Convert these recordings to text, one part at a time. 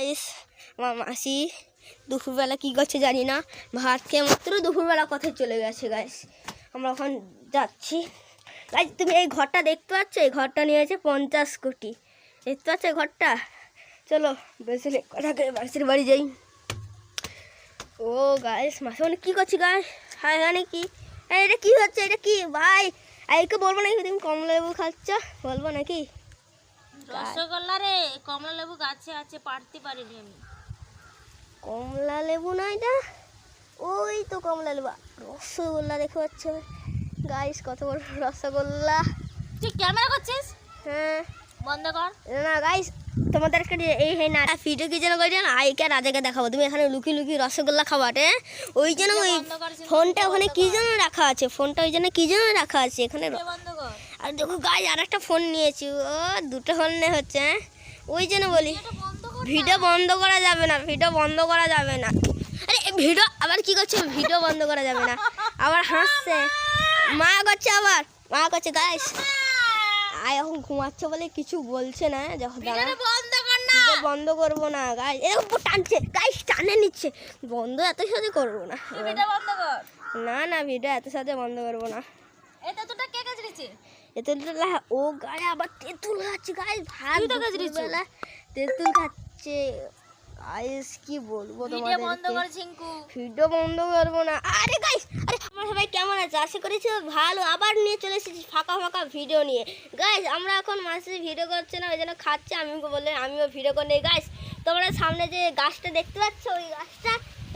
Guys আমার মাসি দুপুরবেলা কী করছে জানি না, ভাত খেয়ে মাত্র দুপুরবেলা কোথায় চলে গেছে গাইস। আমরা ওখানে যাচ্ছি গাইস। তুমি এই ঘরটা দেখতে পাচ্ছ? এই ঘরটা নিয়েছে 50 কোটি। দেখতে পাচ্ছ এই ঘরটা? চলো বেশি কথা করে মাসির বাড়ি যাই। ও গাইস মাসি মানে কী করছি গাইস? হ্যাঁ এখানে কি এটা কী হচ্ছে? এটা কি ভাই? এইকে বলবো নাকি তুমি কমলা লেবু খাচ্ছ? বলবো নাকি? রসগোল্লা রে, কমলা লেবু গাছে আছে, পারতে পারিনি আমি। কমলা লেবু না এটা? ওই তো কমলা লেবু। রসগোল্লা দেখতে পাচ্ছ গাইস, কত বড় রসগোল্লা। তুই ক্যামেরা করছিস? হ্যাঁ বন্ধ কর না গাইস, তোমাদেরকে এই না ভিডিও কি যেন করে না, আইকে রাজাকে দেখাবো। তুমি এখানে লুকিয়ে লুকিয়ে রসগোল্লা খাবাটে, ওই জন্য ওই ফোনটা ওখানে কি যেন রাখা আছে, ফোনটা ওই জন্য কি যেন রাখা আছে এখানে। বন্ধ কর। আর দেখো গাইস আর একটা ফোন নিয়েছি, ও দুটো ফোন হচ্ছে। ওই জন্য বলি ভিডিও বন্ধ করা যাবে না, ভিডিও বন্ধ করা যাবে না। আরে ভিডিও আবার কি করছে? ভিডিও বন্ধ করা যাবে না। আবার হাসছে, মা করছে, আবার মা করছে গাইস। আয় এখন ঘুমাচ্ছে বলে কিছু বলছে না। যখন বন্ধ করবো না গাইস, এরকম টানছে গাইস, টানে নিচ্ছে। বন্ধ এত সাথে করবো না, না না ভিডিও এত সাথে বন্ধ করবো না। ও গায়ে আবার তেঁতুল খাচ্ছে গাইস, ভাত তেঁতুল খাচ্ছে গাইস। কি বলবো তোমাদের, ভিডিও বন্ধ করবো না। আরে গাইস, আরে আমরা সবাই কেমন আছে? আশা করেছি ভালো। আবার নিয়ে চলে এসেছি ফাঁকা ফাঁকা ভিডিও নিয়ে গাইস। আমরা এখন মাসে ভিডিও করছে না, ওই জন্য খাচ্ছে। আমিও বললে আমিও ভিডিও করে নেই গাইস। তোমরা সামনে যে গাছটা দেখতে পাচ্ছ,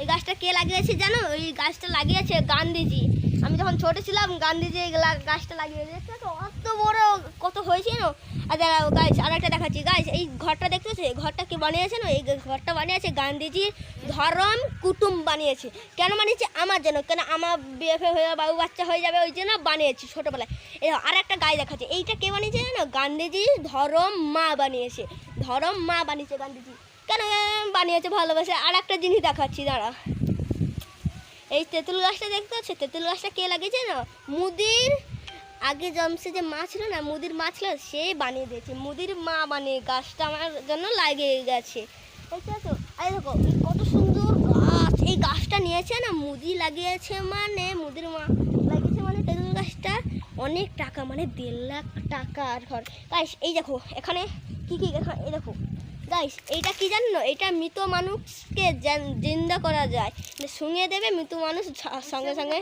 এই গাছটা কে লাগিয়েছে জানো? ওই গাছটা লাগিয়েছে গান্ধীজি। আমি যখন ছোট ছিলাম গান্ধীজি এই গাছটা লাগিয়েছে। দেখতে পাচ্ছ অত বড় কত হয়েছে না। আর গাইস আর একটা দেখাচ্ছি গাইস, এই ঘরটা দেখতে পাচ্ছ? এই ঘরটা কি বানিয়েছে না? এই ঘরটা বানিয়েছে গান্ধীজির ধরম কুটুম বানিয়েছে। কেন বানিয়েছে? আমার জন্য। কেন আমার বিয়ে হয়ে বাবু বাচ্চা হয়ে যাবে, ওই জন্য বানিয়েছি ছোটোবেলায়। এই আর একটা গায়ে দেখাচ্ছে, এইটা কে বানিয়েছে জানো? গান্ধীজি ধরম মা বানিয়েছে। ধরম মা বানিয়েছে গান্ধীজি। কেন বানিয়েছে? ভালোবাসে। আর একটা জিনিস দেখাচ্ছি দাঁড়া। এই তেঁতুল গাছটা দেখতে পাচ্ছ? তেঁতুল গাছটা কে লাগিয়েছে না? মুদির আগে জমসে যে মা ছিল না, মুদির মা ছিল, সে বানিয়ে দিয়েছে। মুদির মা বানিয়ে গাছটা আমার জন্য লাগিয়ে গেছে। দেখতে পাচ্ছ? এই দেখো কত সুন্দর গাছ। এই গাছটা নিয়েছে না মুদি লাগিয়েছে, মানে মুদির মা লাগিয়েছে, মানে তেঁতুল গাছটা অনেক টাকা, মানে 1.5 লাখ টাকার ঘর গাইস। এই দেখো এখানে কি কি এই দেখো গাইস, এইটা কি জানো? এটা মৃত মানুষকে জিন্দা করা যায়, শুঙিয়ে দেবে, মৃত মানুষ সঙ্গে সঙ্গে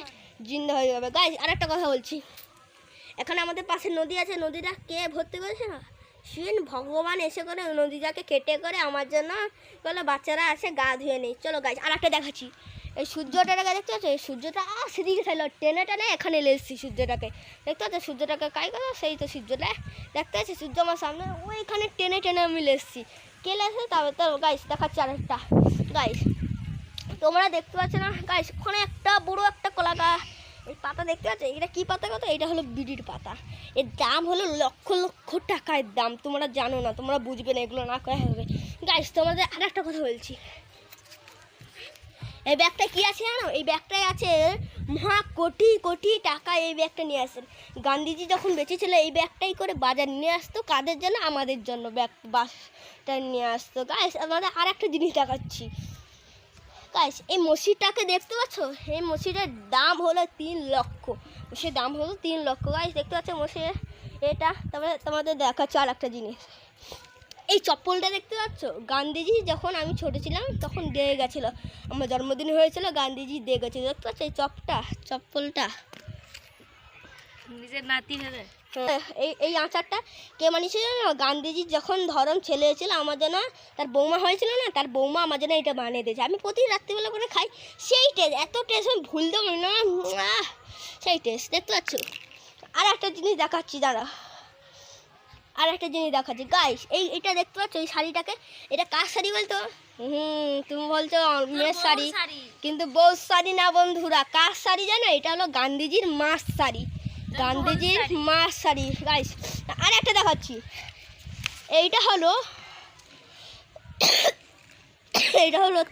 জিন্দা হয়ে যাবে গাইস। আর একটা কথা বলছি, এখানে আমাদের পাশে নদী আছে, নদীটা কে ভর্তি করেছে না? সেদিন ভগবান এসে করে নদীটাকে কেটে করে আমার জন্য বলে বাচ্চারা আসে গা ধুয়ে নেই। চলো গাইস আর একটা দেখাচ্ছি। এই সূর্যটাকে দেখতে পাচ্ছ? এই সূর্যটা সেদিকে থাকলো, টেনে টেনে এখানে এলে এসেছি সূর্যটাকে। দেখতে পাচ্ছ সূর্যটাকে কাই করো? সেই তো সূর্যটা দেখতে পাচ্ছি, সূর্য আমার সামনে, ওইখানে টেনে টেনে আমি এসেছি। কেলে এসে তবে তো গাইস দেখাচ্ছি আরেকটা গাইস। তোমরা দেখতে পাচ্ছ না গাইস, ওখানে একটা বড় একটা কলা গাছ। এই পাতা দেখতে পাচ্ছ? এটা কি পাতা কত? এটা হলো বিড়ির পাতা। এর দাম হলো লক্ষ লক্ষ টাকার দাম। তোমরা জানো না, তোমরা বুঝবে না, এগুলো না করা হবে গাইস। তোমাদের আর একটা কথা বলছি, এই ব্যাগটা কি আছে জানো? এই ব্যাগটাই আছে মহা কোটি কোটি টাকা। এই ব্যাগটা নিয়ে আসেন গান্ধীজি যখন বেঁচে ছিল, এই ব্যাগটাই করে বাজার নিয়ে আসতো। কাদের জন্য? আমাদের জন্য বাসটা নিয়ে আসতো গাইস। আমাদের আর একটা জিনিস দেখাচ্ছি গাইস, এই মসজিদটাকে দেখতে পাচ্ছ? এই মসজিদের দাম হলো 3 লক্ষ। মসজিদের দাম হলো 3 লক্ষ গাইস। দেখতে পাচ্ছ মসজিদ এটা? তারপরে তোমাদের দেখাচ্ছে আর একটা জিনিস, এই চপ্পলটা দেখতে পাচ্ছ? গান্ধীজি যখন আমি ছোটো ছিলাম তখন দিয়ে গেছিলো, আমার জন্মদিন হয়েছিল, গান্ধীজি দিয়ে গেছিলো। দেখতে পাচ্ছ এই চপ্পলটা নিজের নাতি হবে। এই আচারটা কে বানিয়েছিল না? গান্ধীজি যখন ধরম ছেলে হয়েছিল, আমার জন্য তার বৌমা হয়েছিল না, তার বৌমা আমার জন্য এটা বানিয়ে দিয়েছে। আমি প্রতি রাত্রিবেলা করে খাই, সেই টেস্ট, এত টেস্ট আমি ভুলতে পারি না, সেই টেস্ট। দেখতে পাচ্ছ? আর একটা জিনিস দেখাচ্ছি দাঁড়া, আর একটা জিনিস দেখাচ্ছি গাইস। এইটা দেখতে পাচ্ছ? এই শাড়িটাকে, এটা কার শাড়ি বলতো? তুমি বলছো মেয়ের শাড়ি, কিন্তু বউ শাড়ি না বন্ধুরা। কার শাড়ি জানো? এটা হলো গান্ধীজির মার শাড়ি, গান্ধীজির মার শাড়ি গাইস। আর একটা দেখাচ্ছি, এইটা হলো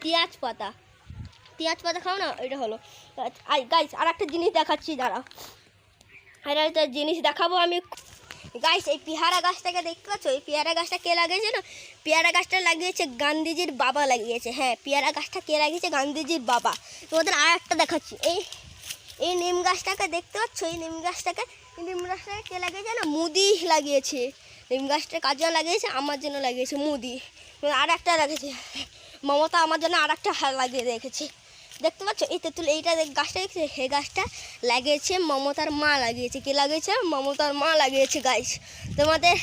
পেঁয়াজ পাতা খাও না, এটা হলো গাইস। আর একটা জিনিস দেখাচ্ছি দাঁড়া, আর একটা জিনিস দেখাবো আমি গাইস এই পেয়ারা গাছটাকে দেখতে পাচ্ছ? এই পেয়ারা গাছটা কে লাগিয়েছে না? পেয়ারা গাছটা লাগিয়েছে গান্ধীজির বাবা লাগিয়েছে। হ্যাঁ, পেয়ারা গাছটা কে লাগিয়েছে? গান্ধীজির বাবা। তোমাদের আর একটা দেখাচ্ছি, এই নিম গাছটাকে দেখতে পাচ্ছ? এই নিম গাছটাকে কে লাগিয়েছে না? মোদি লাগিয়েছে। নিম গাছটা কার জন্য লাগিয়েছে? আমার জন্য লাগিয়েছে মোদি। আর একটা লাগিয়েছে মমতা, আমার জন্য আর একটা লাগিয়ে রেখেছে। দেখতে পাচ্ছ এই তেঁতুল, এইটা গাছটা দেখছে? এই গাছটা লাগিয়েছে মমতার মা লাগিয়েছে। কে লাগিয়েছে? মমতার মা লাগিয়েছে। গাইস তোমাদের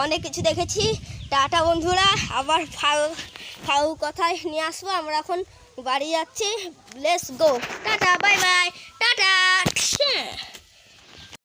অনেক কিছু দেখেছি। টাটা বন্ধুরা, আবার ফাউ কথায় নিয়ে আসবো। আমরা এখন বাড়ি যাচ্ছি। Let's go, tata, bye bye, tata.